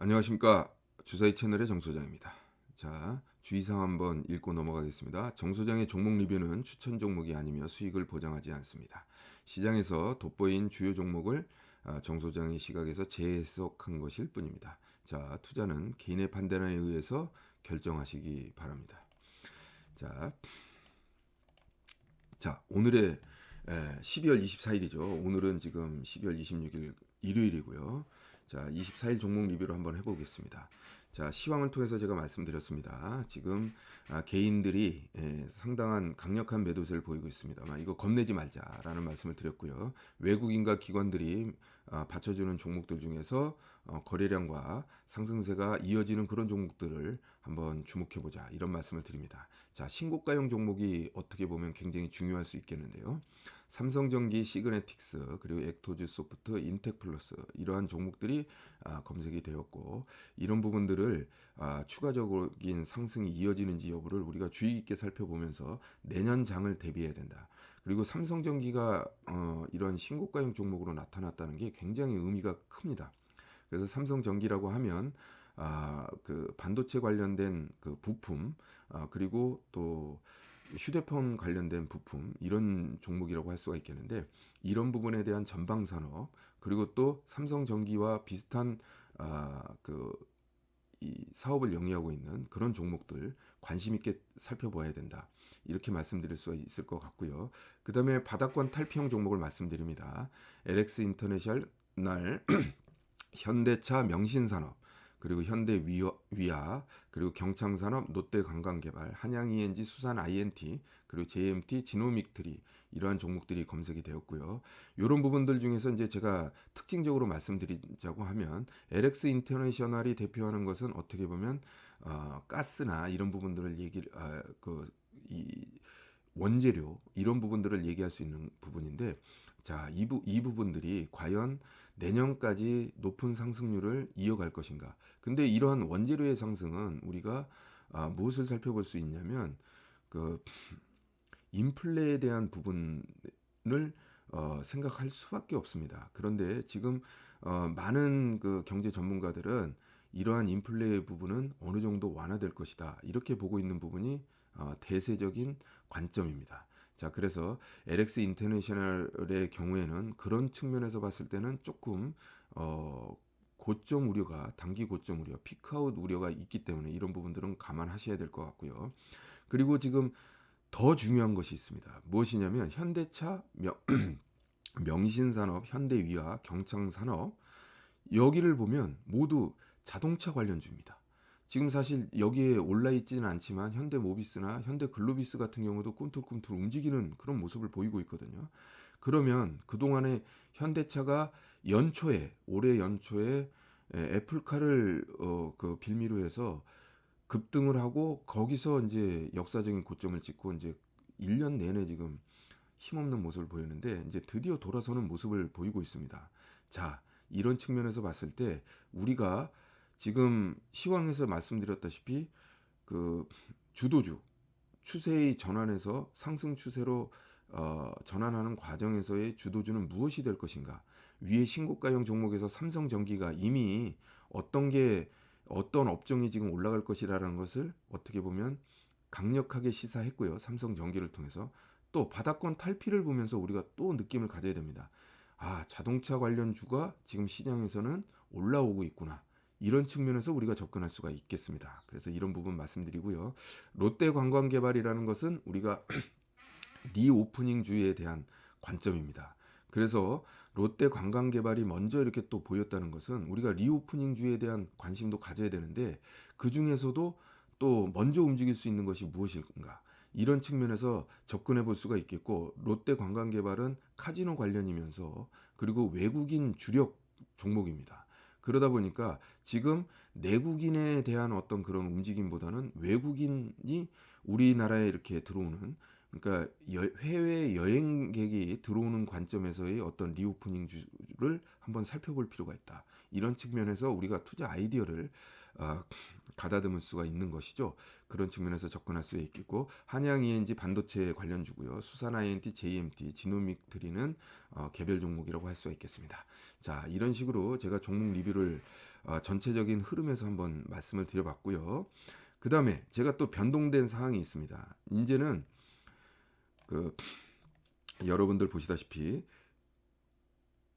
안녕하십니까. 주사위 채널의 정 소장입니다. 자, 주의사항 한번 읽고 넘어가겠습니다. 정 소장의 종목 리뷰는 추천 종목이 아니며 수익을 보장하지 않습니다. 시장에서 돋보인 주요 종목을 정 소장의 시각에서 재해석한 것일 뿐입니다. 자, 투자는 개인의 판단에 의해서 결정하시기 바랍니다. 자, 오늘의 12월 24일이죠. 오늘은 지금 12월 26일 일요일이고요. 자, 24일 종목 리뷰를 한번 해보겠습니다. 자, 시황을 통해서 제가 말씀드렸습니다. 지금 개인들이 상당한 강력한 매도세를 보이고 있습니다. 이거 겁내지 말자라는 말씀을 드렸고요. 외국인과 기관들이 받쳐주는 종목들 중에서 거래량과 상승세가 이어지는 그런 종목들을 한번 주목해보자, 이런 말씀을 드립니다. 자, 신고가형 종목이 어떻게 보면 굉장히 중요할 수 있겠는데요. 삼성전기, 시그네틱스, 그리고 액토즈 소프트, 인텍플러스, 이러한 종목들이 검색이 되었고, 이런 부분들을 추가적인 상승이 이어지는지 여부를 우리가 주의 깊게 살펴보면서 내년 장을 대비해야 된다. 그리고 삼성전기가 이런 신고가형 종목으로 나타났다는 게 굉장히 의미가 큽니다. 그래서 삼성전기라고 하면 그 반도체 관련된 그 부품, 그리고 또 휴대폰 관련된 부품, 이런 종목이라고 할 수가 있겠는데, 이런 부분에 대한 전방 산업, 그리고 또 삼성전기와 비슷한 이 사업을 영위하고 있는 그런 종목들 관심 있게 살펴봐야 된다, 이렇게 말씀드릴 수 있을 것 같고요. 그 다음에 바닥권 탈피형 종목을 말씀드립니다. LX 인터내셔널, 현대차, 명신산업, 그리고 현대위아, 그리고 경창산업, 롯데관광개발, 한양ENG, 수산 INT, 그리고 JMT, 지노믹트리, 이러한 종목들이 검색이 되었고요. 이런 부분들 중에서 이제 제가 특징적으로 말씀드리자고 하면, LX 인터내셔널이 대표하는 것은 어떻게 보면 가스나 이런 부분들을 이 원재료, 이런 부분들을 얘기할 수 있는 부분인데, 자, 이 부분들이 과연 내년까지 높은 상승률을 이어갈 것인가. 근데 이러한 원재료의 상승은 우리가 무엇을 살펴볼 수 있냐면, 그 인플레에 대한 부분을 생각할 수밖에 없습니다. 그런데 지금 많은 그 경제 전문가들은 이러한 인플레의 부분은 어느 정도 완화될 것이다, 이렇게 보고 있는 부분이 대세적인 관점입니다. 자, 그래서 LX 인터내셔널의 경우에는 그런 측면에서 봤을 때는 조금 고점 우려가, 단기 고점 우려, 피크아웃 우려가 있기 때문에 이런 부분들은 감안하셔야 될 것 같고요. 그리고 지금 더 중요한 것이 있습니다. 무엇이냐면, 현대차, 명신산업, 현대위아, 경창산업, 여기를 보면 모두 자동차 관련주입니다. 지금 사실 여기에 올라 있지는 않지만 현대모비스나 현대글로비스 같은 경우도 꿈틀꿈틀 움직이는 그런 모습을 보이고 있거든요. 그러면 그동안에 현대차가 올해 연초에 애플카를 그 빌미로 해서 급등을 하고, 거기서 이제 역사적인 고점을 찍고 이제 1년 내내 지금 힘없는 모습을 보였는데, 이제 드디어 돌아서는 모습을 보이고 있습니다. 자, 이런 측면에서 봤을 때 우리가 지금 시황에서 말씀드렸다시피 그 주도주 추세의 전환에서 상승 추세로 전환하는 과정에서의 주도주는 무엇이 될 것인가. 위에 신고가형 종목에서 삼성전기가 이미 어떤 업종이 지금 올라갈 것이라는 것을 어떻게 보면 강력하게 시사했고요. 삼성전기를 통해서 또 바닥권 탈피를 보면서 우리가 또 느낌을 가져야 됩니다. 자동차 관련주가 지금 시장에서는 올라오고 있구나, 이런 측면에서 우리가 접근할 수가 있겠습니다. 그래서 이런 부분 말씀드리고요. 롯데관광개발이라는 것은 우리가 리오프닝주에 대한 관점입니다. 그래서 롯데관광개발이 먼저 이렇게 또 보였다는 것은 우리가 리오프닝주에 대한 관심도 가져야 되는데, 그 중에서도 또 먼저 움직일 수 있는 것이 무엇일까, 이런 측면에서 접근해 볼 수가 있겠고, 롯데관광개발은 카지노 관련이면서 그리고 외국인 주력 종목입니다. 그러다 보니까 지금 내국인에 대한 어떤 그런 움직임보다는 외국인이 우리나라에 이렇게 들어오는 그러니까 해외 여행객이 들어오는 관점에서의 어떤 리오프닝주를 한번 살펴볼 필요가 있다. 이런 측면에서 우리가 투자 아이디어를 어, 가다듬을 수가 있는 것이죠. 그런 측면에서 접근할 수 있겠고, 한양 ENG 반도체 관련주고요. 수산 INT, JMT, 지노믹트리는 개별 종목이라고 할 수가 있겠습니다. 자, 이런 식으로 제가 종목 리뷰를 전체적인 흐름에서 한번 말씀을 드려봤고요. 그 다음에 제가 또 변동된 사항이 있습니다. 이제는 그 여러분들 보시다시피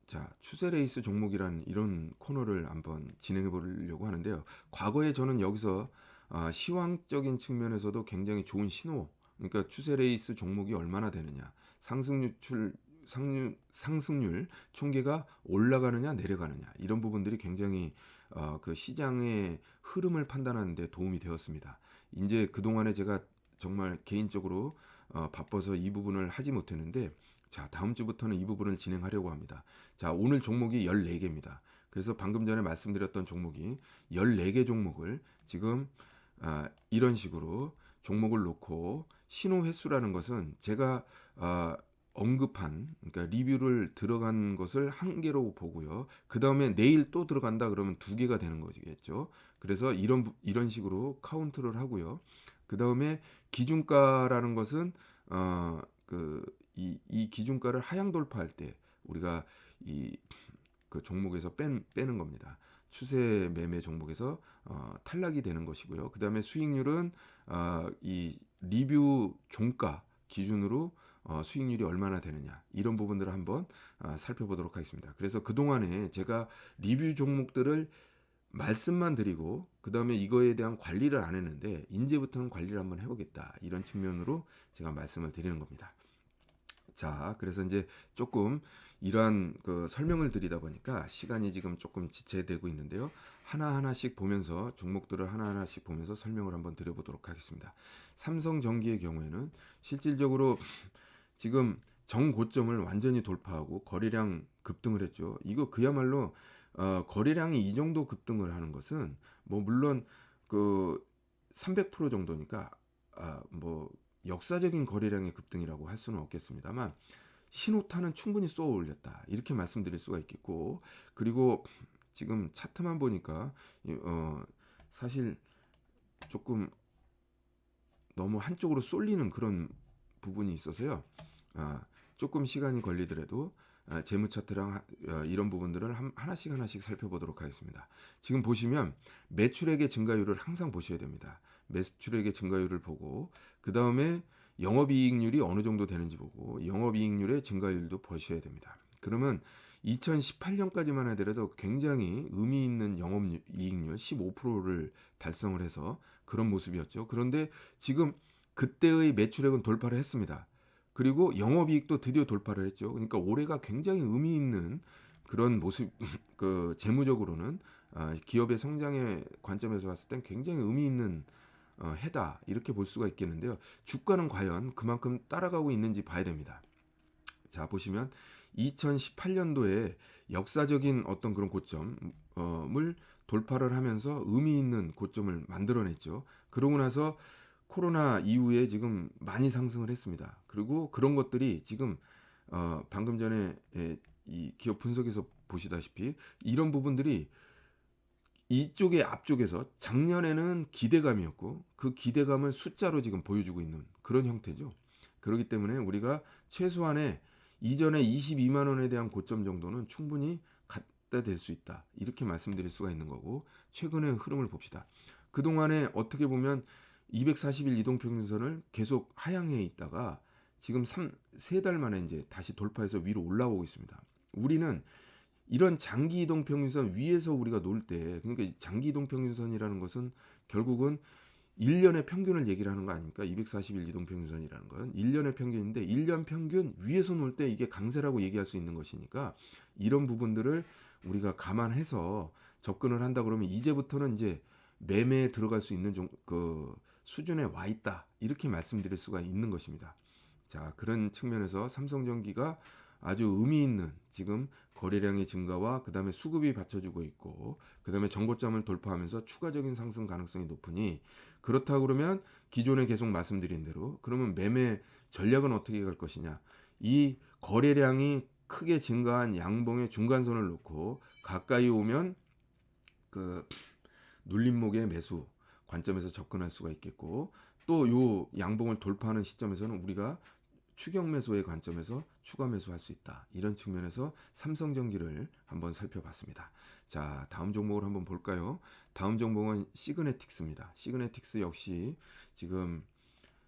자, 추세 레이스 종목이란 이런 코너를 한번 진행해 보려고 하는데요. 과거에 저는 여기서 시황적인 측면에서도 굉장히 좋은 신호, 그러니까 추세 레이스 종목이 얼마나 되느냐, 상승률 총계가 올라가느냐 내려가느냐, 이런 부분들이 굉장히 그 시장의 흐름을 판단하는 데 도움이 되었습니다. 이제 그동안에 제가 정말 개인적으로 바빠서 이 부분을 하지 못했는데, 자, 다음 주부터는 이 부분을 진행하려고 합니다. 자, 오늘 종목이 14개입니다. 그래서 방금 전에 말씀드렸던 종목이 14개 종목을 지금 이런 식으로 종목을 놓고, 신호 횟수라는 것은 제가 언급한, 그러니까 리뷰를 들어간 것을 한 개로 보고요. 그 다음에 내일 또 들어간다 그러면 2개가 되는 거겠죠. 그래서 이런 식으로 카운트를 하고요. 그 다음에 기준가라는 것은 이 기준가를 하향 돌파할 때 우리가 이 그 종목에서 빼는 겁니다. 추세 매매 종목에서 탈락이 되는 것이고요. 그 다음에 수익률은 이 리뷰 종가 기준으로 수익률이 얼마나 되느냐, 이런 부분들을 한번 살펴보도록 하겠습니다. 그래서 그동안에 제가 리뷰 종목들을 말씀만 드리고 그 다음에 이거에 대한 관리를 안 했는데, 이제부터는 관리를 한번 해보겠다, 이런 측면으로 제가 말씀을 드리는 겁니다. 자, 그래서 이제 조금 이러한 그 설명을 드리다 보니까 시간이 지금 조금 지체되고 있는데요. 하나하나씩 보면서, 종목들을 하나하나씩 보면서 설명을 한번 드려보도록 하겠습니다. 삼성전기의 경우에는 실질적으로 지금 정고점을 완전히 돌파하고 거래량 급등을 했죠. 이거 그야말로 거래량이 이 정도 급등을 하는 것은 뭐 물론 그 300% 정도니까 뭐 역사적인 거래량의 급등이라고 할 수는 없겠습니다만, 신호탄은 충분히 쏘아 올렸다, 이렇게 말씀드릴 수가 있겠고, 그리고 지금 차트만 보니까 사실 조금 너무 한쪽으로 쏠리는 그런 부분이 있어서요. 조금 시간이 걸리더라도 재무 차트랑 이런 부분들을 하나씩 살펴보도록 하겠습니다. 지금 보시면 매출액의 증가율을 항상 보셔야 됩니다. 매출액의 증가율을 보고 그 다음에 영업이익률이 어느 정도 되는지 보고 영업이익률의 증가율도 보셔야 됩니다. 그러면 2018년까지만 하더라도 굉장히 의미 있는 영업이익률 15%를 달성을 해서 그런 모습이었죠. 그런데 지금 그때의 매출액은 돌파를 했습니다. 그리고 영업이익도 드디어 돌파를 했죠. 그러니까 올해가 굉장히 의미 있는 그런 모습, 그 재무적으로는 기업의 성장의 관점에서 봤을 땐 굉장히 의미 있는 해다, 이렇게 볼 수가 있겠는데요. 주가는 과연 그만큼 따라가고 있는지 봐야 됩니다. 자, 보시면 2018년도에 역사적인 어떤 그런 고점을 돌파를 하면서 의미 있는 고점을 만들어냈죠. 그러고 나서 코로나 이후에 지금 많이 상승을 했습니다. 그리고 그런 것들이 지금 방금 전에 이 기업 분석에서 보시다시피 이런 부분들이 이쪽의 앞쪽에서 작년에는 기대감이었고 그 기대감을 숫자로 지금 보여주고 있는 그런 형태죠. 그렇기 때문에 우리가 최소한의 이전에 22만 원에 대한 고점 정도는 충분히 갖다 댈 수 있다, 이렇게 말씀드릴 수가 있는 거고, 최근의 흐름을 봅시다. 그동안에 어떻게 보면 240일 이동평균선을 계속 하향해 있다가 지금 3달 만에 이제 다시 돌파해서 위로 올라오고 있습니다. 우리는 이런 장기 이동 평균선 위에서 우리가 놀 때, 그러니까 장기 이동 평균선이라는 것은 결국은 1년의 평균을 얘기를 하는 거 아닙니까? 240일 이동 평균선이라는 건 1년의 평균인데 1년 평균 위에서 놀 때 이게 강세라고 얘기할 수 있는 것이니까, 이런 부분들을 우리가 감안해서 접근을 한다 그러면 이제부터는 이제 매매에 들어갈 수 있는 그 수준에 와 있다, 이렇게 말씀드릴 수가 있는 것입니다. 자, 그런 측면에서 삼성전기가 아주 의미 있는 지금 거래량의 증가와 그 다음에 수급이 받쳐주고 있고 그 다음에 정고점을 돌파하면서 추가적인 상승 가능성이 높으니, 그렇다 그러면 기존에 계속 말씀드린 대로 그러면 매매 전략은 어떻게 갈 것이냐. 이 거래량이 크게 증가한 양봉의 중간선을 놓고 가까이 오면 그 눌림목의 매수 관점에서 접근할 수가 있겠고, 또 요 양봉을 돌파하는 시점에서는 우리가 추격 매수의 관점에서 추가 매수할 수 있다. 이런 측면에서 삼성전기를 한번 살펴봤습니다. 자, 다음 종목을 한번 볼까요? 다음 종목은 시그네틱스입니다. 시그네틱스 역시 지금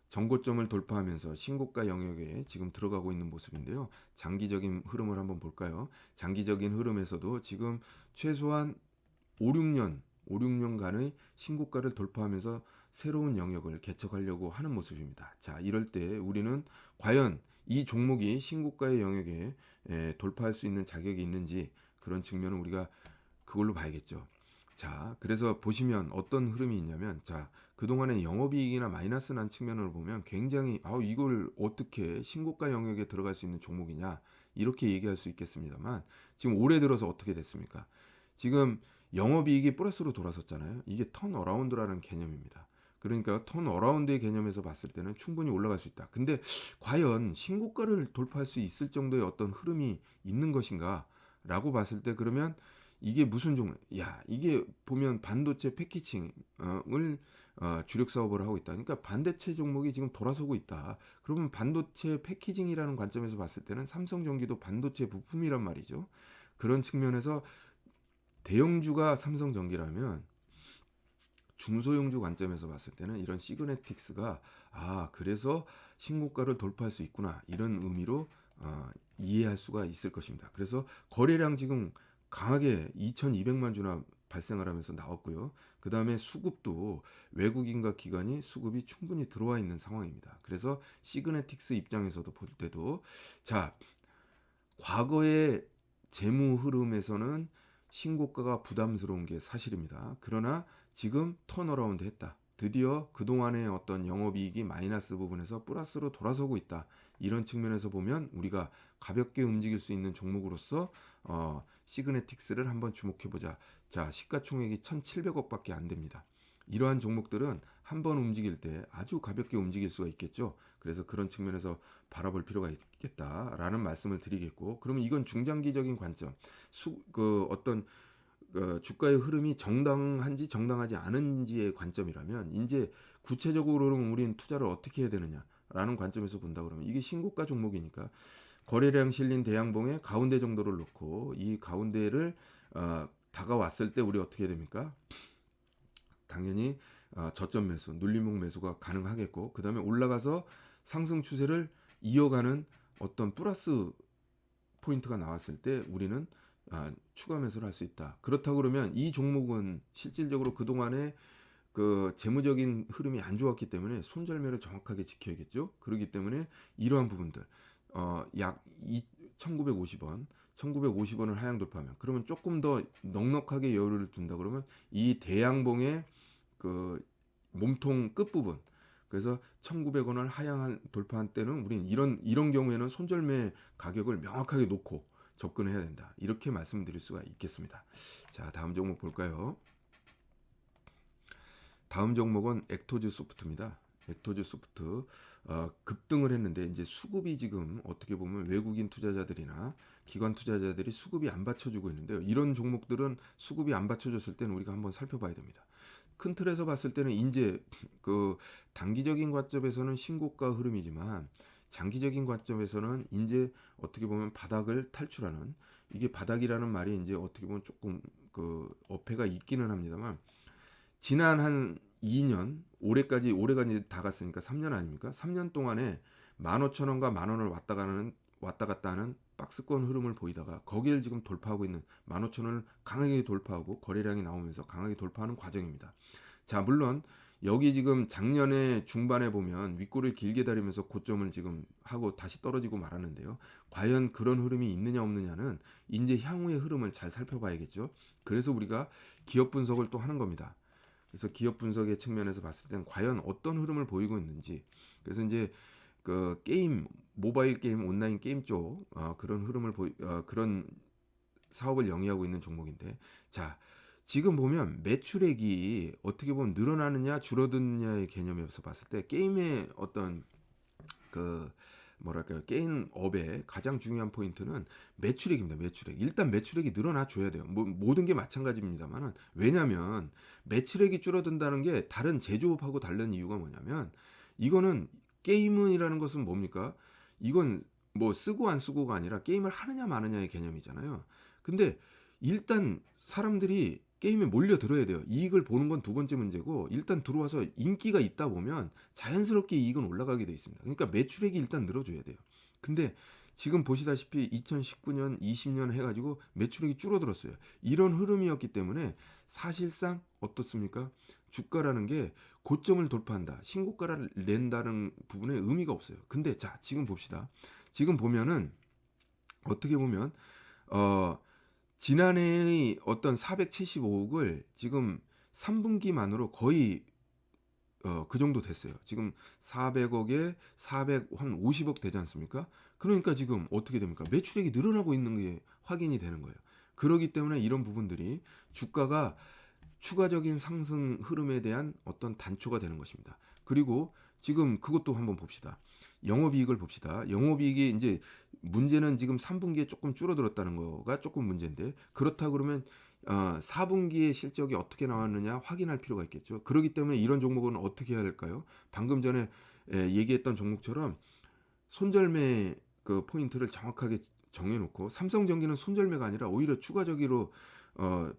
전고점을 돌파하면서 신고가 영역에 지금 들어가고 있는 모습인데요. 장기적인 흐름을 한번 볼까요? 장기적인 흐름에서도 지금 최소한 5, 6년간의 신고가를 돌파하면서 새로운 영역을 개척하려고 하는 모습입니다. 자, 이럴 때 우리는 과연 이 종목이 신고가의 영역에 돌파할 수 있는 자격이 있는지, 그런 측면은 우리가 그걸로 봐야겠죠. 자, 그래서 보시면 어떤 흐름이 있냐면, 자, 그동안에 영업이익이나 마이너스 난 측면으로 보면 굉장히 이걸 어떻게 신고가 영역에 들어갈 수 있는 종목이냐, 이렇게 얘기할 수 있겠습니다만, 지금 올해 들어서 어떻게 됐습니까? 지금 영업이익이 플러스로 돌아섰잖아요. 이게 턴어라운드라는 개념입니다. 그러니까 턴어라운드의 개념에서 봤을 때는 충분히 올라갈 수 있다. 근데 과연 신고가를 돌파할 수 있을 정도의 어떤 흐름이 있는 것인가 라고 봤을 때, 그러면 이게 무슨 종목? 야, 이게 보면 반도체 패키징을 주력 사업을 하고 있다. 그러니까 반도체 종목이 지금 돌아서고 있다. 그러면 반도체 패키징이라는 관점에서 봤을 때는 삼성전기도 반도체 부품이란 말이죠. 그런 측면에서 대형주가 삼성전기라면 중소형주 관점에서 봤을 때는 이런 시그네틱스가 그래서 신고가를 돌파할 수 있구나, 이런 의미로 이해할 수가 있을 것입니다. 그래서 거래량 지금 강하게 2200만 주나 발생을 하면서 나왔고요. 그 다음에 수급도 외국인과 기관이 수급이 충분히 들어와 있는 상황입니다. 그래서 시그네틱스 입장에서도 볼 때도, 자, 과거의 재무 흐름에서는 신고가가 부담스러운 게 사실입니다. 그러나 지금 턴어라운드 했다. 드디어 그동안의 어떤 영업이익이 마이너스 부분에서 플러스로 돌아서고 있다. 이런 측면에서 보면 우리가 가볍게 움직일 수 있는 종목으로서 시그네틱스를 한번 주목해보자. 자, 시가총액이 1,700억밖에 안 됩니다. 이러한 종목들은 한번 움직일 때 아주 가볍게 움직일 수가 있겠죠. 그래서 그런 측면에서 바라볼 필요가 있겠다라는 말씀을 드리겠고, 그러면 이건 중장기적인 관점, 어떤 주가의 흐름이 정당한지 정당하지 않은지의 관점이라면, 이제 구체적으로는 우리는 투자를 어떻게 해야 되느냐라는 관점에서 본다 그러면, 이게 신고가 종목이니까 거래량 실린 대양봉의 가운데 정도를 놓고, 이 가운데를 다가왔을 때 우리 어떻게 해야 됩니까? 당연히 저점 매수, 눌림목 매수가 가능하겠고, 그 다음에 올라가서 상승 추세를 이어가는 어떤 플러스 포인트가 나왔을 때 우리는 추가 매수를 할 수 있다. 그렇다고 그러면 이 종목은 실질적으로 그동안에 그 재무적인 흐름이 안 좋았기 때문에 손절매를 정확하게 지켜야겠죠. 그렇기 때문에 이러한 부분들 약 1950원 1950원을 하향 돌파하면, 그러면 조금 더 넉넉하게 여유를 둔다 그러면 이 대양봉의 그 몸통 끝부분, 그래서 1900원을 하향 돌파한 때는 우리는 이런 경우에는 손절매 가격을 명확하게 놓고 접근해야 된다. 이렇게 말씀드릴 수가 있겠습니다. 자, 다음 종목 볼까요? 다음 종목은 액토즈 소프트입니다. 액토즈 소프트 급등을 했는데, 이제 수급이 지금 어떻게 보면 외국인 투자자들이나 기관 투자자들이 수급이 안 받쳐주고 있는데요. 이런 종목들은 수급이 안 받쳐줬을 때는 우리가 한번 살펴봐야 됩니다. 큰 틀에서 봤을 때는 이제 그 단기적인 관점에서는 신고가 흐름이지만, 장기적인 관점에서는 이제 어떻게 보면 바닥을 탈출하는, 이게 바닥이라는 말이 이제 어떻게 보면 조금 그 어폐가 있기는 합니다만, 지난 한 2년, 올해가 이제 다 갔으니까 3년 아닙니까? 3년 동안에 15,000원과 만원을 왔다 갔다 하는 박스권 흐름을 보이다가 거기를 지금 돌파하고 있는, 15,000원을 강하게 돌파하고 거래량이 나오면서 강하게 돌파하는 과정입니다. 자, 물론 여기 지금 작년에 중반에 보면 윗골을 길게 다리면서 고점을 지금 하고 다시 떨어지고 말았는데요. 과연 그런 흐름이 있느냐 없느냐는 이제 향후의 흐름을 잘 살펴봐야겠죠. 그래서 우리가 기업 분석을 또 하는 겁니다. 그래서 기업 분석의 측면에서 봤을 땐 과연 어떤 흐름을 보이고 있는지, 그래서 이제 그 모바일 게임, 온라인 게임 쪽 그런 흐름을 그런 사업을 영위하고 있는 종목인데, 자, 지금 보면 매출액이 어떻게 보면 늘어나느냐 줄어드느냐의 개념에서 봤을 때 게임의 어떤 그 뭐랄까요, 게임업의 가장 중요한 포인트는 매출액입니다. 매출액. 일단 매출액이 늘어나 줘야 돼요. 뭐 모든 게 마찬가지입니다만은, 왜냐면 매출액이 줄어든다는 게 다른 제조업하고 다른 이유가 뭐냐면, 이거는 게임이라는 것은 뭡니까? 이건 뭐 쓰고 안 쓰고가 아니라 게임을 하느냐 마느냐의 개념이잖아요. 근데 일단 사람들이 게임에 몰려들어야 돼요. 이익을 보는 건 두 번째 문제고, 일단 들어와서 인기가 있다 보면 자연스럽게 이익은 올라가게 돼 있습니다. 그러니까 매출액이 일단 늘어줘야 돼요. 근데 지금 보시다시피 2019년, 20년 해가지고 매출액이 줄어들었어요. 이런 흐름이었기 때문에 사실상 어떻습니까? 주가라는 게 고점을 돌파한다, 신고가를 낸다는 부분에 의미가 없어요. 근데 자, 지금 봅시다. 지금 보면은 어떻게 보면 어 지난해의 어떤 475억을 지금 3분기만으로 거의 그 정도 됐어요. 지금 400억에 450억 되지 않습니까? 그러니까 지금 어떻게 됩니까? 매출액이 늘어나고 있는 게 확인이 되는 거예요. 그렇기 때문에 이런 부분들이 주가가 추가적인 상승 흐름에 대한 어떤 단초가 되는 것입니다. 그리고 지금 그것도 한번 봅시다. 영업이익을 봅시다. 영업이익이 이제 문제는 지금 3분기에 조금 줄어들었다는 거가 조금 문제인데, 그렇다 그러면 4분기의 실적이 어떻게 나왔느냐 확인할 필요가 있겠죠. 그렇기 때문에 이런 종목은 어떻게 해야 할까요? 방금 전에 얘기했던 종목처럼 손절매 그 포인트를 정확하게 정해놓고, 삼성전기는 손절매가 아니라 오히려 추가적으로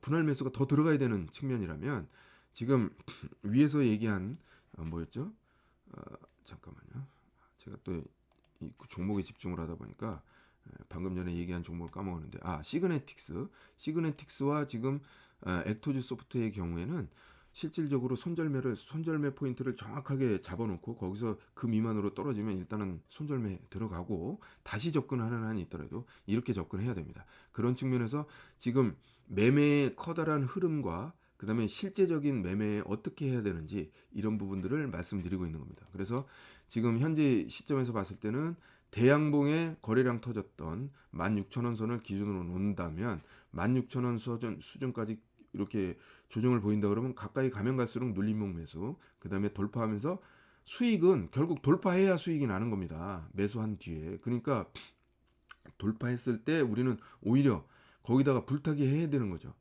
분할 매수가 더 들어가야 되는 측면이라면, 지금 위에서 얘기한 뭐였죠? 어, 잠깐만요. 제가 또 이 종목에 집중을 하다 보니까 방금 전에 얘기한 종목을 까먹었는데, 시그네틱스와 지금 액토즈 소프트의 경우에는 실질적으로 손절매 포인트를 정확하게 잡아놓고, 거기서 그 미만으로 떨어지면 일단은 손절매 들어가고 다시 접근하는 한이 있더라도 이렇게 접근해야 됩니다. 그런 측면에서 지금 매매의 커다란 흐름과 그 다음에 실제적인 매매에 어떻게 해야 되는지, 이런 부분들을 말씀드리고 있는 겁니다. 그래서 지금 현재 시점에서 봤을 때는 대양봉의 거래량 터졌던 16,000원 선을 기준으로 놓는다면, 16,000원 수준까지 이렇게 조정을 보인다 그러면 가까이 가면 갈수록 눌림목 매수, 그 다음에 돌파하면서 수익은 결국 돌파해야 수익이 나는 겁니다. 매수한 뒤에. 그러니까 돌파했을 때 우리는 오히려 거기다가 불타기 해야 되는 거죠.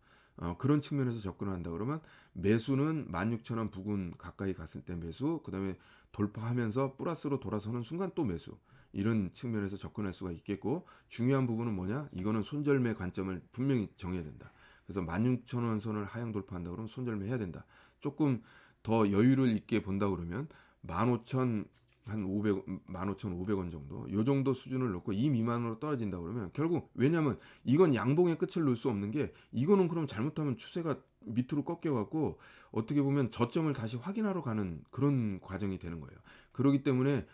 그런 측면에서 접근한다 그러면 매수는 16,000원 부근 가까이 갔을 때 매수, 그 다음에 돌파하면서 플러스로 돌아서는 순간 또 매수, 이런 측면에서 접근할 수가 있겠고, 중요한 부분은 뭐냐? 이거는 손절매 관점을 분명히 정해야 된다. 그래서 16,000원 선을 하향 돌파한다 그러면 손절매 해야 된다. 조금 더 여유를 있게 본다 그러면 15,000 한 500, 15,500원 정도, 요 정도 수준을 놓고 이 미만으로 떨어진다 그러면, 결국 왜냐면 이건 양봉의 끝을 놓을 수 없는 게, 이거는 그럼 잘못하면 추세가 밑으로 꺾여 갖고 어떻게 보면 저점을 다시 확인하러 가는 그런 과정이 되는 거예요. 그렇기 때문에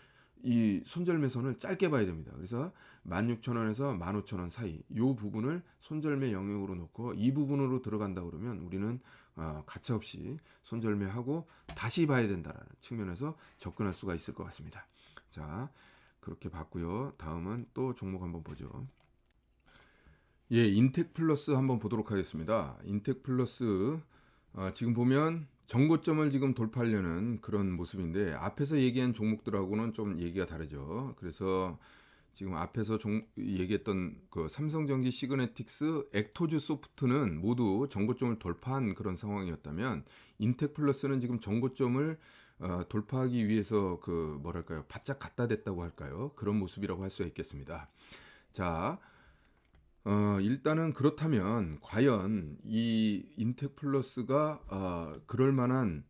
이 손절매선을 짧게 봐야 됩니다. 그래서 16,000원에서 15,000원 사이 요 부분을 손절매 영역으로 놓고, 이 부분으로 들어간다 그러면 우리는 가차없이 손절매하고 다시 봐야 된다라는 측면에서 접근할 수가 있을 것 같습니다. 자, 그렇게 봤고요. 다음은 또 종목 한번 보죠. 예, 인텍플러스 한번 보도록 하겠습니다. 인텍플러스 지금 보면 정고점을 지금 돌파하려는 그런 모습인데, 앞에서 얘기한 종목들하고는 좀 얘기가 다르죠. 그래서 지금 앞에서 얘기했던 그 삼성전기, 시그네틱스, 액토즈 소프트는 모두 정고점을 돌파한 그런 상황이었다면, 인텍플러스는 지금 정고점을 돌파하기 위해서 그 뭐랄까요, 바짝 갖다 댔다고 할까요? 그런 모습이라고 할 수 있겠습니다. 자, 일단은 그렇다면 과연 이 인텍플러스가 그럴 만한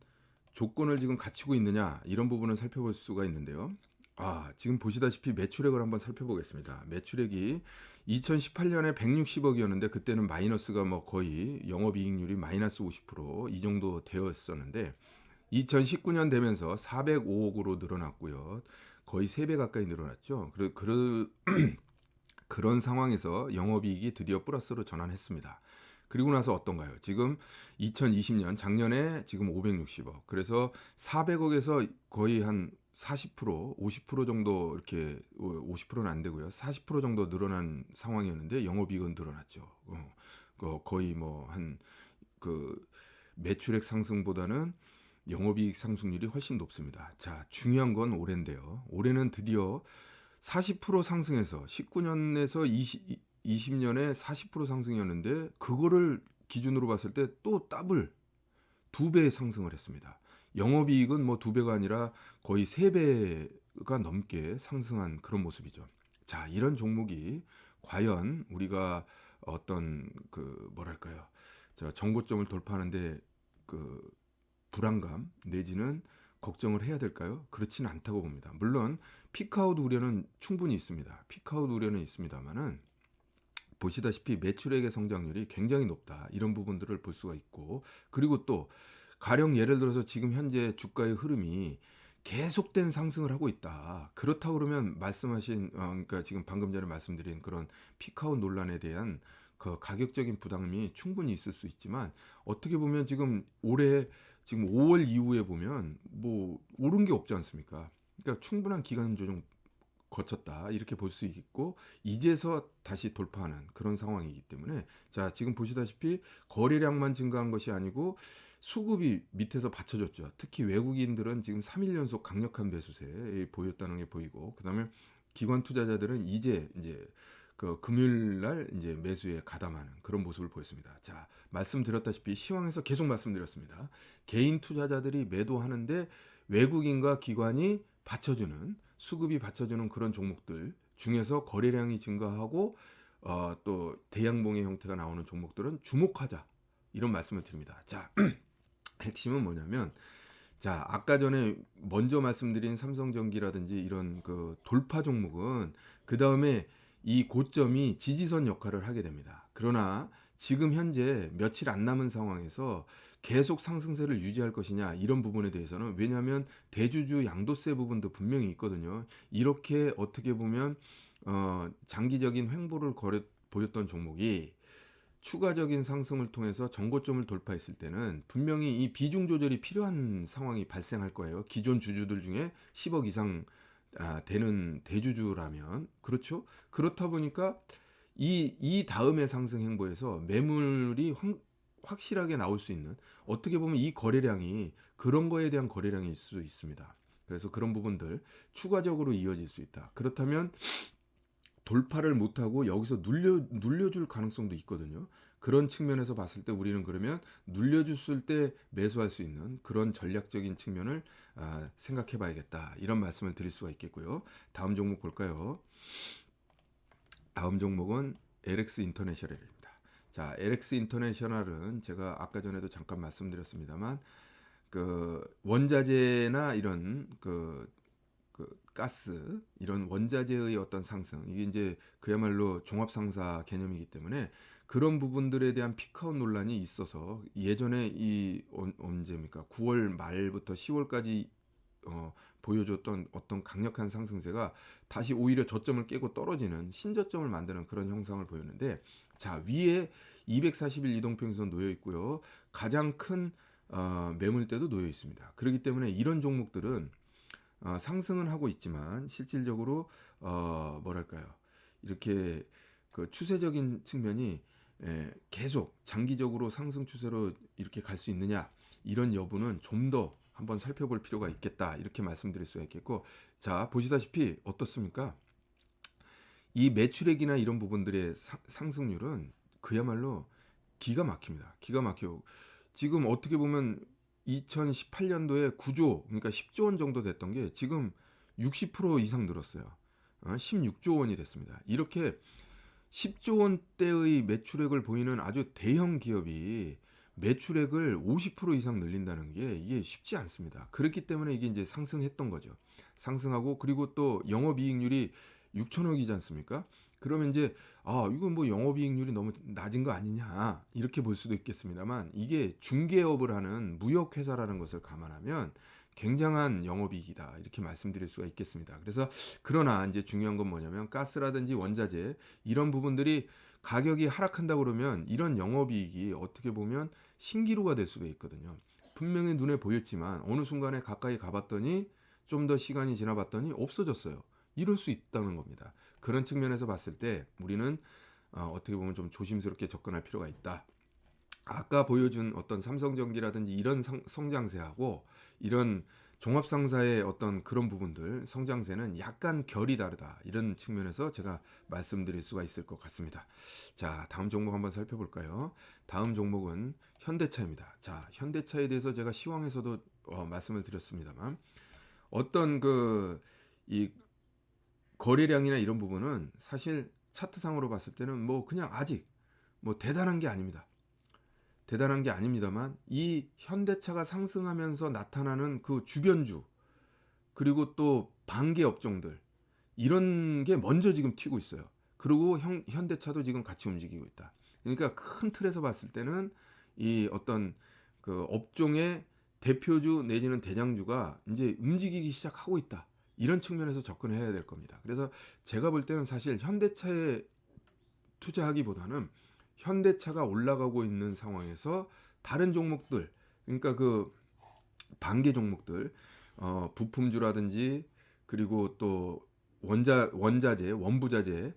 조건을 지금 갖추고 있느냐, 이런 부분을 살펴볼 수가 있는데요. 지금 보시다시피 매출액을 한번 살펴보겠습니다. 매출액이 2018년에 160억이었는데 그때는 마이너스가 뭐 거의 영업이익률이 마이너스 50%이 정도 되었었는데, 2019년 되면서 405억으로 늘어났고요. 거의 3배 가까이 늘어났죠. 그런 상황에서 영업이익이 드디어 플러스로 전환했습니다. 그리고 나서 어떤가요? 지금 2020년 작년에 지금 560억. 그래서 400억에서 거의 한 40%, 50% 정도, 이렇게 50%는 안 되고요. 40% 정도 늘어난 상황이었는데 영업이익은 늘어났죠. 거의 뭐 한 그 매출액 상승보다는 영업이익 상승률이 훨씬 높습니다. 자, 중요한 건 올해인데요. 올해는 드디어 40% 상승해서 19년에서 20년에 40% 상승이었는데 그거를 기준으로 봤을 때 또 더블 2배 상승을 했습니다. 영업이익은 뭐 2배가 아니라 거의 3배가 넘게 상승한 그런 모습이죠. 자, 이런 종목이 과연 우리가 어떤 그 뭐랄까요? 저 정고점을 돌파하는데 그 불안감 내지는 걱정을 해야 될까요? 그렇지는 않다고 봅니다. 물론 피크아웃 우려는 충분히 있습니다. 피크아웃 우려는 있습니다만은 보시다시피 매출액의 성장률이 굉장히 높다. 이런 부분들을 볼 수가 있고, 그리고 또 가령 예를 들어서 지금 현재 주가의 흐름이 계속된 상승을 하고 있다. 그렇다 그러면 말씀하신 그러니까 지금 방금 전에 말씀드린 그런 피크아웃 논란에 대한 그 가격적인 부담이 충분히 있을 수 있지만 어떻게 보면 지금 올해 지금 5월 이후에 보면 뭐 오른 게 없지 않습니까? 그러니까 충분한 기간 조정 거쳤다 이렇게 볼 수 있고 이제서 다시 돌파하는 그런 상황이기 때문에 자 지금 보시다시피 거래량만 증가한 것이 아니고 수급이 밑에서 받쳐줬죠. 특히 외국인들은 지금 3일 연속 강력한 매수세 보였다는 게 보이고 그다음에 기관 투자자들은 이제 그 금요일 날 이제 매수에 가담하는 그런 모습을 보였습니다. 자 말씀드렸다시피 시황에서 계속 말씀드렸습니다. 개인 투자자들이 매도하는데 외국인과 기관이 받쳐주는 수급이 받쳐주는 그런 종목들 중에서 거래량이 증가하고 또 대양봉의 형태가 나오는 종목들은 주목하자 이런 말씀을 드립니다. 자 핵심은 뭐냐면 자 아까 전에 먼저 말씀드린 삼성전기라든지 이런 그 돌파 종목은 그 다음에 이 고점이 지지선 역할을 하게 됩니다. 그러나 지금 현재 며칠 안 남은 상황에서 계속 상승세를 유지할 것이냐 이런 부분에 대해서는 왜냐하면 대주주 양도세 부분도 분명히 있거든요. 이렇게 어떻게 보면 장기적인 횡보를 보였던 종목이 추가적인 상승을 통해서 정고점을 돌파했을 때는 분명히 이 비중 조절이 필요한 상황이 발생할 거예요. 기존 주주들 중에 10억 이상 되는 대주주라면 그렇죠. 그렇다 보니까 이 다음의 상승 행보에서 매물이 확실하게 나올 수 있는 어떻게 보면 이 거래량이 그런 거에 대한 거래량일 수 있습니다. 그래서 그런 부분들 추가적으로 이어질 수 있다. 그렇다면 돌파를 못하고 여기서 눌려줄 가능성도 있거든요. 그런 측면에서 봤을 때 우리는 그러면 눌려줬을 때 매수할 수 있는 그런 전략적인 측면을 생각해 봐야겠다. 이런 말씀을 드릴 수가 있겠고요. 다음 종목 볼까요? 다음 종목은 LX 인터내셔널입니다. 자, LX 인터내셔널은 제가 아까 전에도 잠깐 말씀드렸습니다만 그 원자재나 이런 그 가스 이런 원자재의 어떤 상승 이게 이제 그야말로 종합상사 개념이기 때문에 그런 부분들에 대한 피크아웃 논란이 있어서 예전에 이 언제입니까 9월 말부터 10월까지 보여줬던 어떤 강력한 상승세가 다시 오히려 저점을 깨고 떨어지는 신저점을 만드는 그런 형상을 보였는데 자 위에 240일 이동평선 놓여 있고요 가장 큰 매물대도 놓여 있습니다. 그렇기 때문에 이런 종목들은 상승은 하고 있지만 실질적으로 뭐랄까요 이렇게 그 추세적인 측면이 계속 장기적으로 상승 추세로 이렇게 갈 수 있느냐 이런 여부는 좀 더 한번 살펴볼 필요가 있겠다 이렇게 말씀드릴 수가 있겠고 자 보시다시피 어떻습니까? 이 매출액이나 이런 부분들의 상승률은 그야말로 기가 막힙니다. 기가 막히고 지금 어떻게 보면 2018년도에 9조 그러니까 10조 원 정도 됐던 게 지금 60% 이상 늘었어요. 16조 원이 됐습니다. 이렇게 10조 원대의 매출액을 보이는 아주 대형 기업이 매출액을 50% 이상 늘린다는 게 이게 쉽지 않습니다. 그렇기 때문에 이게 이제 상승했던 거죠. 상승하고 그리고 또 영업이익률이 6천억이지 않습니까? 그러면 이제 이건 뭐 영업이익률이 너무 낮은 거 아니냐 이렇게 볼 수도 있겠습니다만 이게 중개업을 하는 무역회사라는 것을 감안하면 굉장한 영업이익이다 이렇게 말씀드릴 수가 있겠습니다. 그래서 그러나 이제 중요한 건 뭐냐면 가스라든지 원자재 이런 부분들이 가격이 하락한다 그러면 이런 영업이익이 어떻게 보면 신기루가 될 수도 있거든요. 분명히 눈에 보였지만 어느 순간에 가까이 가봤더니 좀 더 시간이 지나봤더니 없어졌어요. 이럴 수 있다는 겁니다. 그런 측면에서 봤을 때 우리는 어떻게 보면 좀 조심스럽게 접근할 필요가 있다. 아까 보여준 어떤 삼성전기라든지 이런 성장세하고 이런 종합상사의 어떤 그런 부분들 성장세는 약간 결이 다르다, 이런 측면에서 제가 말씀드릴 수가 있을 것 같습니다. 자, 다음 종목 한번 살펴볼까요? 다음 종목은 현대차입니다. 자, 현대차에 대해서 제가 시황에서도 말씀을 드렸습니다만, 어떤 이 거래량이나 이런 부분은 사실 차트상으로 봤을 때는 뭐 그냥 아직 뭐 대단한 게 아닙니다. 대단한 게 아닙니다만, 이 현대차가 상승하면서 나타나는 그 주변주, 그리고 또 반개 업종들, 이런 게 먼저 지금 튀고 있어요. 그리고 현대차도 지금 같이 움직이고 있다. 그러니까 큰 틀에서 봤을 때는 이 어떤 그 업종의 대표주 내지는 대장주가 이제 움직이기 시작하고 있다, 이런 측면에서 접근해야 될 겁니다. 그래서 제가 볼 때는 사실 현대차에 투자하기보다는 현대차가 올라가고 있는 상황에서 다른 종목들, 그러니까 그 반개 종목들, 부품주라든지 그리고 또 원자재, 원부자재,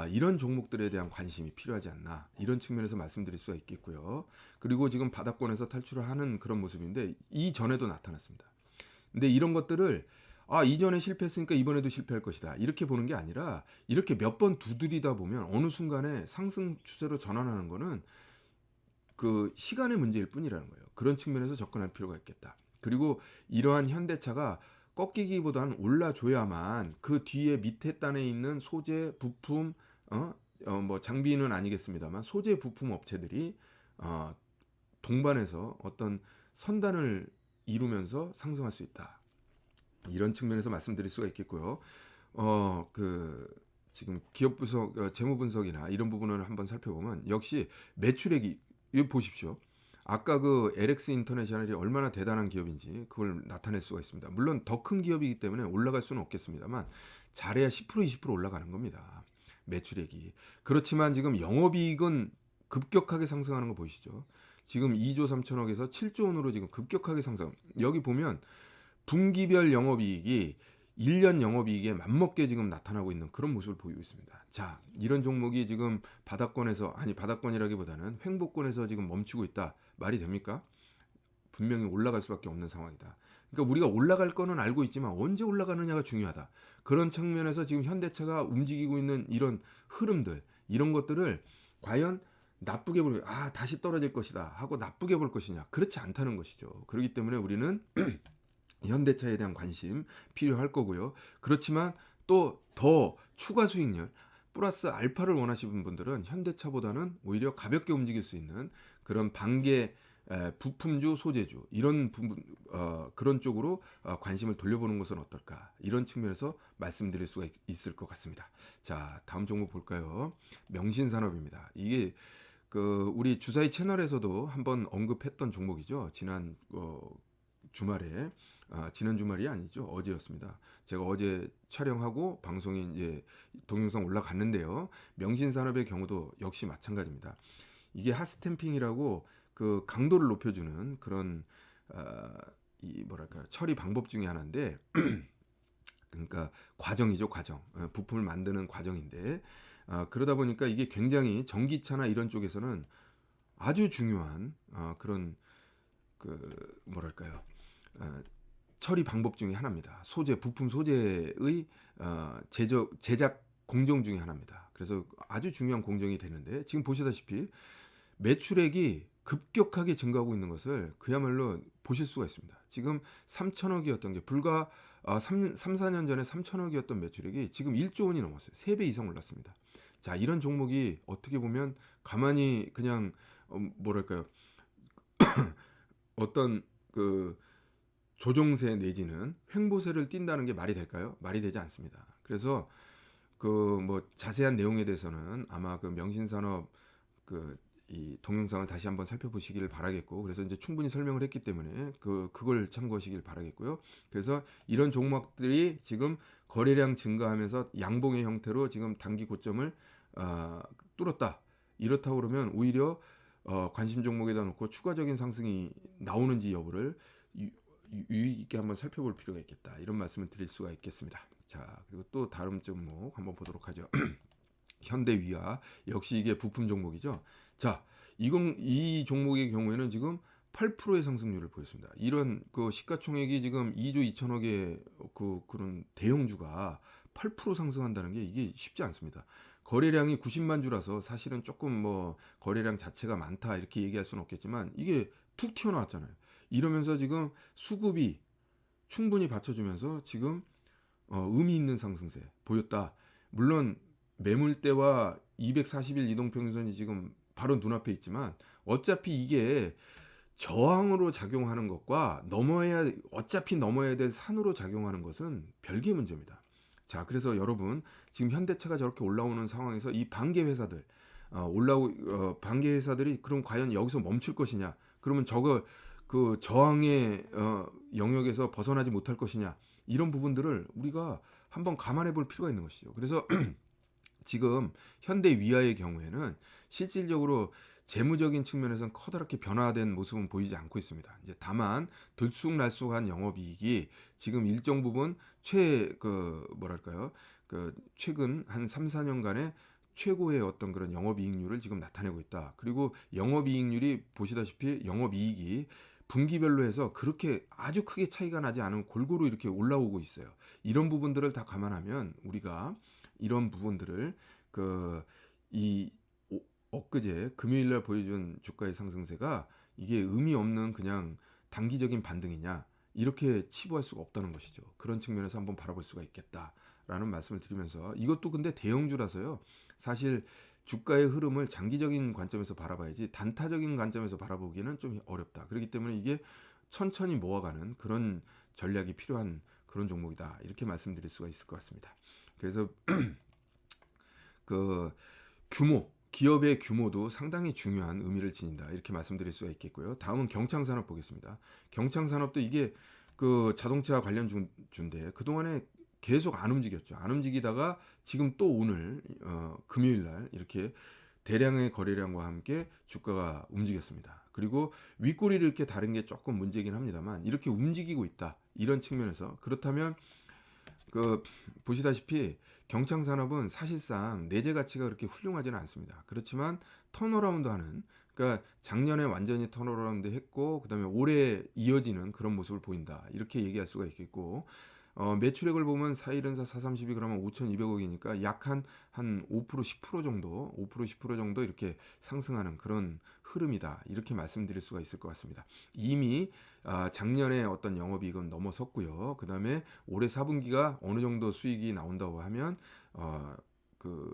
이런 종목들에 대한 관심이 필요하지 않나, 이런 측면에서 말씀드릴 수가 있겠고요. 그리고 지금 바닥권에서 탈출을 하는 그런 모습인데 이전에도 나타났습니다. 근데 이런 것들을 이전에 실패했으니까 이번에도 실패할 것이다, 이렇게 보는 게 아니라 이렇게 몇 번 두드리다 보면 어느 순간에 상승 추세로 전환하는 거는 그 시간의 문제일 뿐이라는 거예요. 그런 측면에서 접근할 필요가 있겠다. 그리고 이러한 현대차가 꺾이기보다는 올라줘야만 그 뒤에 밑에 단에 있는 소재, 부품, 뭐 장비는 아니겠습니다만 소재 부품 업체들이 동반해서 어떤 선단을 이루면서 상승할 수 있다, 이런 측면에서 말씀드릴 수가 있겠고요. 그 지금 기업 분석, 재무 분석이나 이런 부분을 한번 살펴보면 역시 매출액이, 이거 보십시오. 아까 그 LX 인터내셔널이 얼마나 대단한 기업인지 그걸 나타낼 수가 있습니다. 물론 더 큰 기업이기 때문에 올라갈 수는 없겠습니다만 잘해야 10% 20% 올라가는 겁니다. 매출액이. 그렇지만 지금 영업이익은 급격하게 상승하는 거 보이시죠? 지금 2조 3천억에서 7조 원으로 지금 급격하게 상승. 여기 보면 분기별 영업이익이 1년 영업이익에 맞먹게 지금 나타나고 있는 그런 모습을 보이고 있습니다. 자, 이런 종목이 지금 바닥권에서, 아니 바닥권이라기보다는 횡보권에서 지금 멈추고 있다, 말이 됩니까? 분명히 올라갈 수밖에 없는 상황이다. 그러니까 우리가 올라갈 거는 알고 있지만 언제 올라가느냐가 중요하다. 그런 측면에서 지금 현대차가 움직이고 있는 이런 흐름들, 이런 것들을 과연 나쁘게 보면 다시 떨어질 것이다 하고 나쁘게 볼 것이냐, 그렇지 않다는 것이죠. 그렇기 때문에 우리는 현대차에 대한 관심 필요할 거고요. 그렇지만 또 더 추가 수익률 플러스 알파를 원하시는 분들은 현대차보다는 오히려 가볍게 움직일 수 있는 그런 반개 부품주, 소재주, 이런 부분, 그런 쪽으로 관심을 돌려보는 것은 어떨까, 이런 측면에서 말씀드릴 수가 있을 것 같습니다. 자, 다음 종목 볼까요? 명신산업입니다. 이게 우리 주사위 채널에서도 한번 언급했던 종목이죠. 지난 주말에, 지난 주말이 아니죠, 어제였습니다. 제가 어제 촬영하고 방송이 이제 동영상 올라갔는데요. 명신산업의 경우도 역시 마찬가지입니다. 이게 핫스탬핑이라고 그 강도를 높여주는 그런 이 뭐랄까 처리 방법 중에 하나인데, 그러니까 과정이죠, 과정. 부품을 만드는 과정인데, 그러다 보니까 이게 굉장히 전기차나 이런 쪽에서는 아주 중요한 그런 뭐랄까요, 어, 처리 방법 중에 하나입니다. 소재, 부품 소재의 제작 공정 중에 하나입니다. 그래서 아주 중요한 공정이 되는데, 지금 보시다시피 매출액이 급격하게 증가하고 있는 것을 그야말로 보실 수가 있습니다. 지금 3천억이었던 게 불과 4년 전에 3천억이었던 매출액이 지금 1조 원이 넘었어요. 3배 이상 올랐습니다. 자, 이런 종목이 어떻게 보면 가만히 그냥 뭐랄까요, 어떤 조정세 내지는 횡보세를 띈다는 게 말이 될까요? 말이 되지 않습니다. 그래서 뭐 자세한 내용에 대해서는 아마 명신산업 이 동영상을 다시 한번 살펴보시길 바라겠고, 그래서 이제 충분히 설명을 했기 때문에 그걸 참고하시길 바라겠고요. 그래서 이런 종목들이 지금 거래량 증가하면서 양봉의 형태로 지금 단기 고점을 뚫었다. 이렇다고 그러면 오히려 관심 종목에다 놓고 추가적인 상승이 나오는지 여부를 유의 있게 한번 살펴볼 필요가 있겠다, 이런 말씀을 드릴 수가 있겠습니다. 자, 그리고 또 다음 종목 한번 보도록 하죠. 현대위아, 역시 이게 부품 종목이죠. 자, 이건 이 종목의 경우에는 지금 8%의 상승률을 보였습니다. 이런 그 시가총액이 지금 2조 2천억의 그런 대형주가 8% 상승한다는 게 이게 쉽지 않습니다. 거래량이 90만 주라서 사실은 조금 뭐 거래량 자체가 많다 이렇게 얘기할 수는 없겠지만 이게 툭 튀어나왔잖아요. 이러면서 지금 수급이 충분히 받쳐주면서 지금 의미 있는 상승세 보였다. 물론 매물대와 240일 이동평균선이 지금 바로 눈앞에 있지만 어차피 이게 저항으로 작용하는 것과 어차피 넘어야 될 산으로 작용하는 것은 별개의 문제입니다. 자, 그래서 여러분 지금 현대차가 저렇게 올라오는 상황에서 이 반개 회사들 반개 회사들이 그럼 과연 여기서 멈출 것이냐? 그러면 저거 그 저항의 영역에서 벗어나지 못할 것이냐? 이런 부분들을 우리가 한번 감안해 볼 필요가 있는 것이죠. 그래서 지금 현대 위아의 경우에는 실질적으로 재무적인 측면에서는 커다랗게 변화된 모습은 보이지 않고 있습니다. 이제 다만 들쑥날쑥한 영업이익이 지금 일정 부분 최근 한 3, 4년간의 최고의 어떤 그런 영업이익률을 지금 나타내고 있다. 그리고 영업이익률이 보시다시피 영업이익이 분기별로 해서 그렇게 아주 크게 차이가 나지 않은 골고루 이렇게 올라오고 있어요. 이런 부분들을 다 감안하면 우리가 이런 부분들을 이 엊그제 금요일날 보여준 주가의 상승세가 이게 의미 없는 그냥 단기적인 반등이냐 이렇게 치부할 수가 없다는 것이죠. 그런 측면에서 한번 바라볼 수가 있겠다라는 말씀을 드리면서 이것도 근데 대형주라서요. 사실 주가의 흐름을 장기적인 관점에서 바라봐야지 단타적인 관점에서 바라보기는 좀 어렵다. 그렇기 때문에 이게 천천히 모아가는 그런 전략이 필요한 그런 종목이다. 이렇게 말씀드릴 수가 있을 것 같습니다. 그래서 그 기업의 규모도 상당히 중요한 의미를 지닌다. 이렇게 말씀드릴 수가 있겠고요. 다음은 경창산업 보겠습니다. 경창산업도 이게 그 자동차 관련 주인데 그동안에 계속 안 움직였죠. 안 움직이다가 지금 또 오늘 금요일 날 이렇게 대량의 거래량과 함께 주가가 움직였습니다. 그리고 윗꼬리를 이렇게 다른 게 조금 문제긴 합니다만 이렇게 움직이고 있다. 이런 측면에서 그렇다면 보시다시피 경창산업은 사실상 내재 가치가 그렇게 훌륭하지는 않습니다. 그렇지만 턴어라운드하는 그러니까 작년에 완전히 턴어라운드 했고 그다음에 올해 이어지는 그런 모습을 보인다. 이렇게 얘기할 수가 있겠고 매출액을 보면 4일은사 432 그러면 5,200억이니까 약 한 5% 10% 정도 5% 10% 정도 이렇게 상승하는 그런 흐름이다. 이렇게 말씀드릴 수가 있을 것 같습니다. 이미 작년에 어떤 영업이익은 넘어섰고요. 그 다음에 올해 4분기가 어느 정도 수익이 나온다고 하면 그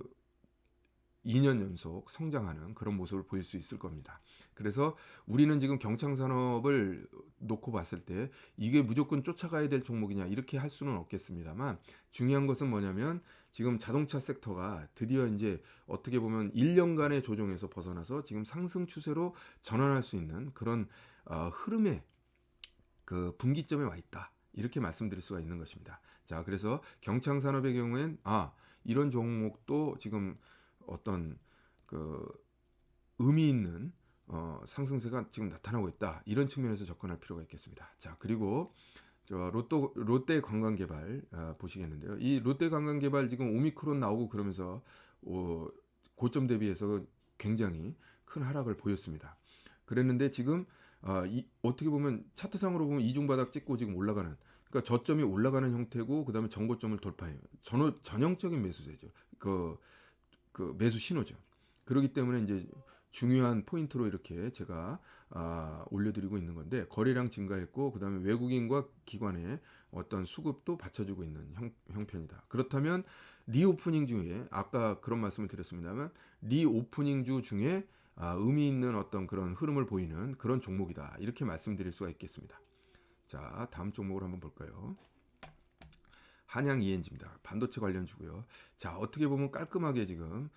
2년 연속 성장하는 그런 모습을 보일 수 있을 겁니다. 그래서 우리는 지금 경창산업을 놓고 봤을 때 이게 무조건 쫓아가야 될 종목이냐 이렇게 할 수는 없겠습니다만 중요한 것은 뭐냐면 지금 자동차 섹터가 드디어 이제 어떻게 보면 1년간의 조정에서 벗어나서 지금 상승 추세로 전환할 수 있는 그런 흐름의 그 분기점에 와 있다. 이렇게 말씀드릴 수가 있는 것입니다. 자, 그래서 경창산업의 경우엔 이런 종목도 지금 어떤 그 의미 있는 상승세가 지금 나타나고 있다. 이런 측면에서 접근할 필요가 있겠습니다. 자, 그리고 롯데 관광개발 보시겠는데요. 이 롯데 관광개발 지금 오미크론 나오고 그러면서 고점 대비해서 굉장히 큰 하락을 보였습니다. 그랬는데 지금 어떻게 보면 차트상으로 보면 이중바닥 찍고 지금 올라가는 그러니까 저점이 올라가는 형태고 그다음에 전고점을 돌파해요. 전형적인 매수세죠. 그 매수 신호죠. 그렇기 때문에 이제 중요한 포인트로 이렇게 제가 올려드리고 있는 건데 거래량 증가했고 그다음에 외국인과 기관의 어떤 수급도 받쳐주고 있는 형편이다. 그렇다면 리오프닝 중에 아까 그런 말씀을 드렸습니다만 리오프닝 주 중에 의미 있는 어떤 그런 흐름을 보이는 그런 종목이다. 이렇게 말씀드릴 수가 있겠습니다. 자, 다음 종목을 한번 볼까요? 한양 ENG입니다. 반도체 관련주고요. 자, 어떻게 보면 깔끔하게 지금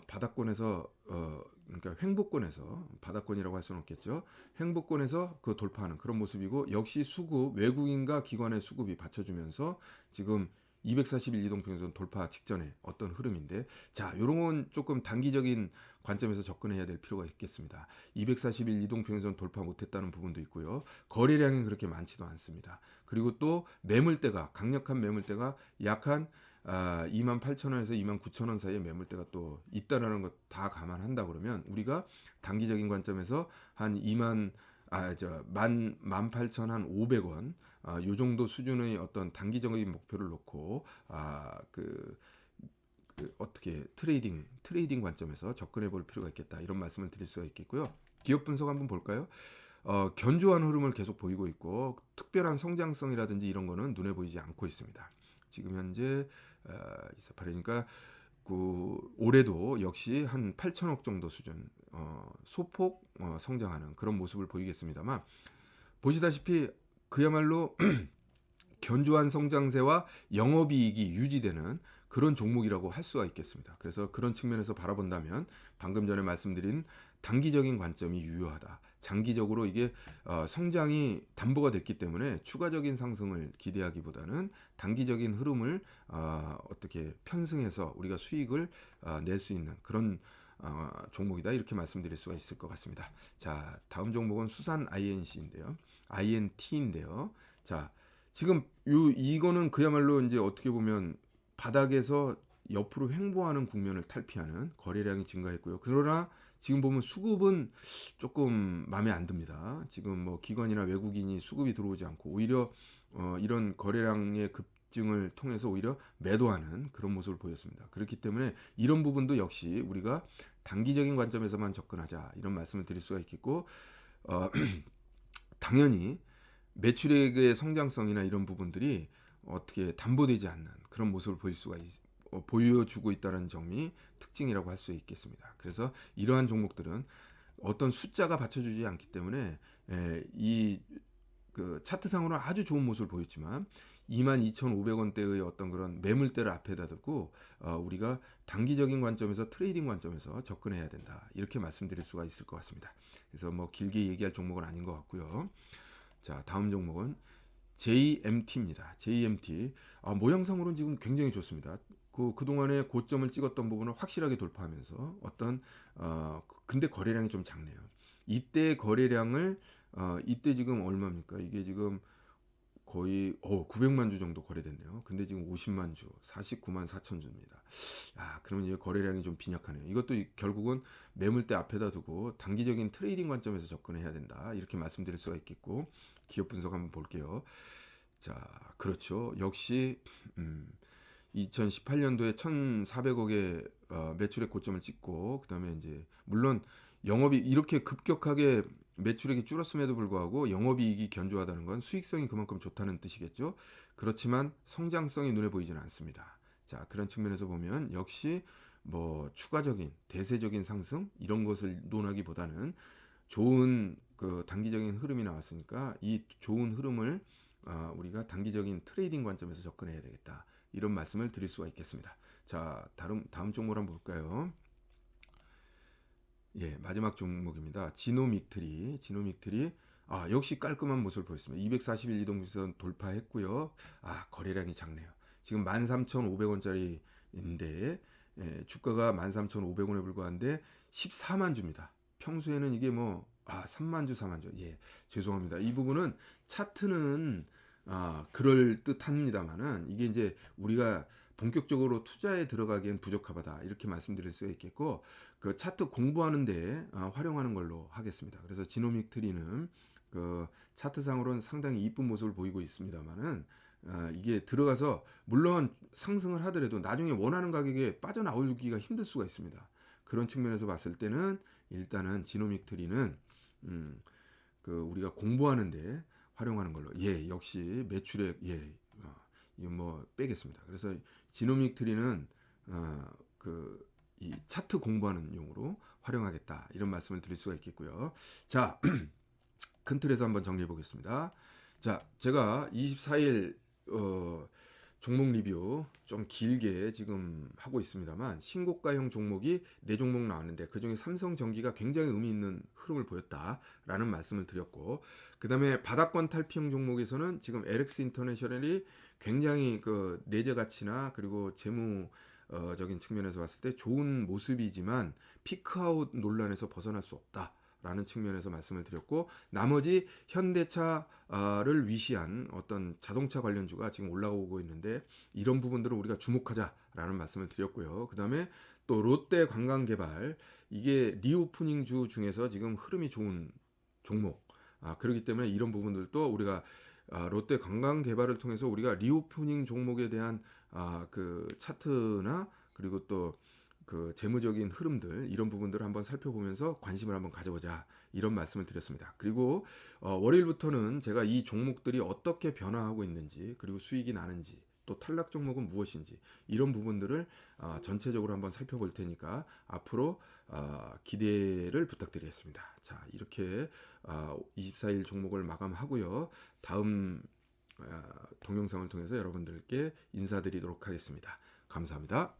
바닥권에서 그러니까 횡보권에서 바닥권이라고 할 수는 없겠죠. 횡보권에서 그 돌파하는 그런 모습이고 역시 수급 외국인과 기관의 수급이 받쳐주면서 지금 241 이동평균선 돌파 직전에 어떤 흐름인데 자, 요런 건 조금 단기적인 관점에서 접근해야 될 필요가 있겠습니다. 241 이동평균선 돌파 못했다는 부분도 있고요. 거래량이 그렇게 많지도 않습니다. 그리고 또 강력한 매물대가 약한 28,000원에서 29,000원 사이에 매물대가 또 있다라는 것 다 감안한다 그러면 우리가 단기적인 관점에서 한 18,500원 요 정도 수준의 어떤 단기적인 목표를 놓고 어떻게 트레이딩 관점에서 접근해 볼 필요가 있겠다 이런 말씀을 드릴 수가 있겠고요. 기업 분석 한번 볼까요? 견조한 흐름을 계속 보이고 있고 특별한 성장성이라든지 이런 거는 눈에 보이지 않고 있습니다. 지금 현재 28회니까 올해도 역시 한 8천억 정도 수준 소폭 성장하는 그런 모습을 보이겠습니다만 보시다시피 그야말로 견조한 성장세와 영업이익이 유지되는 그런 종목이라고 할 수가 있겠습니다. 그래서 그런 측면에서 바라본다면 방금 전에 말씀드린 단기적인 관점이 유효하다. 장기적으로 이게 성장이 담보가 됐기 때문에 추가적인 상승을 기대하기보다는 단기적인 흐름을 어떻게 편승해서 우리가 수익을 낼 수 있는 그런 종목이다 이렇게 말씀드릴 수가 있을 것 같습니다. 자, 다음 종목은 수산 INT인데요. 자, 지금 이거는 그야말로 이제 어떻게 보면 바닥에서 옆으로 횡보하는 국면을 탈피하는 거래량이 증가했고요. 그러나 지금 보면 수급은 조금 마음에 안 듭니다. 지금 뭐 기관이나 외국인이 수급이 들어오지 않고 오히려 이런 거래량의 급증을 통해서 오히려 매도하는 그런 모습을 보였습니다. 그렇기 때문에 이런 부분도 역시 우리가 단기적인 관점에서만 접근하자 이런 말씀을 드릴 수가 있겠고 당연히 매출액의 성장성이나 이런 부분들이 어떻게 담보되지 않는 그런 모습을 보여주고 있다는 점이 특징이라고 할 수 있겠습니다. 그래서 이러한 종목들은 어떤 숫자가 받쳐주지 않기 때문에 그 차트상으로는 아주 좋은 모습을 보였지만 22,500원대의 어떤 그런 매물대를 앞에다 두고 우리가 단기적인 관점에서 트레이딩 관점에서 접근해야 된다 이렇게 말씀드릴 수가 있을 것 같습니다. 그래서 뭐 길게 얘기할 종목은 아닌 것 같고요. 자, 다음 종목은 JMT입니다. JMT 모양상으로는 지금 굉장히 좋습니다. 그동안에 고점을 찍었던 부분을 확실하게 돌파하면서 근데 거래량이 좀 작네요. 이때 거래량을 이때 지금 얼마입니까? 이게 지금 거의 900만 주 정도 거래됐네요. 근데 지금 50만 주, 49만 4천 주입니다. 그러면 이제 거래량이 좀 빈약하네요. 이것도 결국은 매물대 앞에다 두고 단기적인 트레이딩 관점에서 접근해야 된다. 이렇게 말씀드릴 수가 있겠고 기업 분석 한번 볼게요. 자, 그렇죠. 역시 2018년도에 1,400억의 매출액 고점을 찍고 그다음에 이제 물론 영업이 이렇게 급격하게 매출액이 줄었음에도 불구하고 영업이익이 견조하다는 건 수익성이 그만큼 좋다는 뜻이겠죠. 그렇지만 성장성이 눈에 보이지는 않습니다. 자, 그런 측면에서 보면 역시 뭐 추가적인 대세적인 상승 이런 것을 논하기보다는 좋은 그 단기적인 흐름이 나왔으니까 이 좋은 흐름을 우리가 단기적인 트레이딩 관점에서 접근해야 되겠다. 이런 말씀을 드릴 수가 있겠습니다. 자, 다음 종목을 한번 볼까요? 예, 마지막 종목입니다. 지노믹트리 역시 깔끔한 모습을 보였습니다. 241 이동주선 돌파했고요. 거래량이 작네요. 지금 13,500원짜리인데 주가가 13,500원에 불과한데 14만 주입니다. 평소에는 이게 3만 주, 4만 주. 예, 죄송합니다. 이 부분은 차트는 그럴 듯합니다만은 이게 이제 우리가 본격적으로 투자에 들어가기엔 부적합하다 이렇게 말씀드릴 수 있겠고 그 차트 공부하는데 활용하는 걸로 하겠습니다. 그래서 지노믹 트리는 그 차트상으로는 상당히 이쁜 모습을 보이고 있습니다만은 이게 들어가서 물론 상승을 하더라도 나중에 원하는 가격에 빠져나오기가 힘들 수가 있습니다. 그런 측면에서 봤을 때는 일단은 지노믹 트리는 우리가 공부하는데 활용하는 걸로 역시 매출액 이거 빼겠습니다. 그래서 지노믹 트리는 이 차트 공부하는 용으로 활용하겠다 이런 말씀을 드릴 수가 있겠고요. 자, 큰 틀에서 한번 정리해 보겠습니다. 자, 제가 24일 종목 리뷰 좀 길게 지금 하고 있습니다만 신고가형 종목이 4종목 나왔는데 그중에 삼성전기가 굉장히 의미 있는 흐름을 보였다라는 말씀을 드렸고 그 다음에 바닥권 탈피형 종목에서는 지금 LX 인터내셔널이 굉장히 그 내재 가치나 그리고 재무적인 측면에서 봤을 때 좋은 모습이지만 피크아웃 논란에서 벗어날 수 없다 라는 측면에서 말씀을 드렸고, 나머지 현대차를 위시한 어떤 자동차 관련주가 지금 올라오고 있는데 이런 부분들을 우리가 주목하자라는 말씀을 드렸고요. 그 다음에 또 롯데 관광개발, 이게 리오프닝주 중에서 지금 흐름이 좋은 종목, 그렇기 때문에 이런 부분들도 우리가 롯데 관광개발을 통해서 우리가 리오프닝 종목에 대한 그 차트나 그리고 또 그 재무적인 흐름들, 이런 부분들을 한번 살펴보면서 관심을 한번 가져보자, 이런 말씀을 드렸습니다. 그리고 월요일부터는 제가 이 종목들이 어떻게 변화하고 있는지, 그리고 수익이 나는지, 또 탈락 종목은 무엇인지, 이런 부분들을 전체적으로 한번 살펴볼 테니까 앞으로 기대를 부탁드리겠습니다. 자, 이렇게 24일 종목을 마감하고요. 다음 동영상을 통해서 여러분들께 인사드리도록 하겠습니다. 감사합니다.